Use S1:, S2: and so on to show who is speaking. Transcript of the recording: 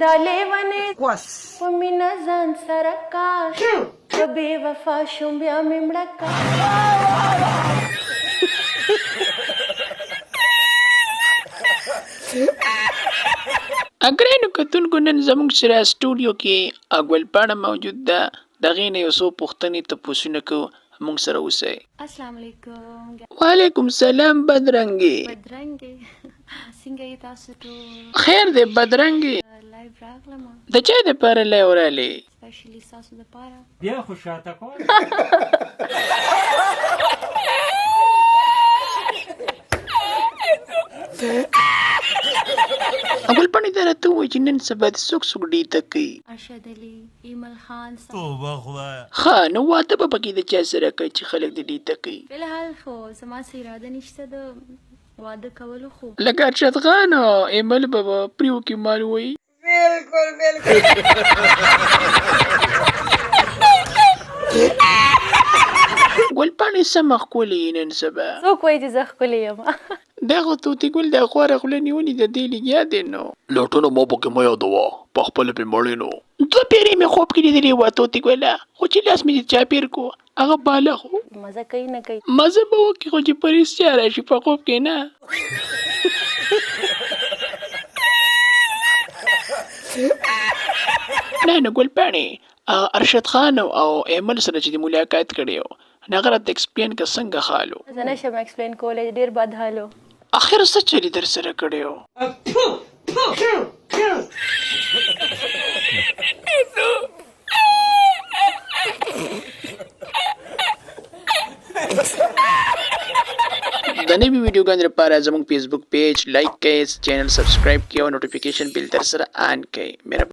S1: دا لیونې په مینه ځان سره کاش که بې وفا شوم بیا مې مړه کاش.
S2: اګرینو کتونکو نن زموږ سره سټوډیو کې اګول پاڼه موجود ده. د هغې نه یو څو پوښتنې تپوسونه کوو. موږ سره اوسئ.
S1: السلام علیکم.
S2: وعلیکم سلام بدرنګې.
S1: بدرنګې څنګه یې تاسو ټول؟
S2: خیر دی بدرنګې.
S1: لایو راغلم
S2: د چا دپاره لایو رالې؟
S1: سپیشلي ستاسو دپاره.
S3: بیا خو شاته کول.
S2: اول پاڼې دا راته ووایي چې نن سبا د څوک څوک ډیته کوي؟
S1: ارشد علي، ایمل خان صاحب.
S3: توبه خدایه.
S2: ښه نو واده به پکې د چا سره کوي چې خلک د ډیته کوي؟
S1: فلحال خو زما څه اراده نشته د واده کولو خو.
S2: لکه ارشد خان او ایمل به پریو کې مال وایي.
S4: بالکل
S2: ګل پاڼې سمه ښکلې نن سبا.
S1: څوک وایي چې زه ښکلې یم؟
S2: دا خو توتي ګل د خواره خوله نیولې د دې لګیا دی نو. لټونه مو پکې مه یادوه په خپله پې مړې نو. دوه پیرې مې خوب کې لیدلې وه توتي ګله، خو چې لاس مې چاپېر کړو هغه بالغ و.
S1: مزه کوي نه کوي؟
S2: مزه به وکړي خو چې په رښتیا راشي په خوب کې نه. نه ګل پاڼې ارشد خان او ایمل سره چې د ملاقات کړی و هغه راته اکسپلین که څنګه خالو.
S1: زه نشم اکسپلین کولی، ډېر بد حالو.
S2: اخر څه چلي در سره کړی و؟ د نوي ویډیوګانو لپاره زموږ فیسبوک پیج لایک کړئ، چینل سبسکرایب کړئ او نوټیفیکیشن بیل در سره آن کړئ.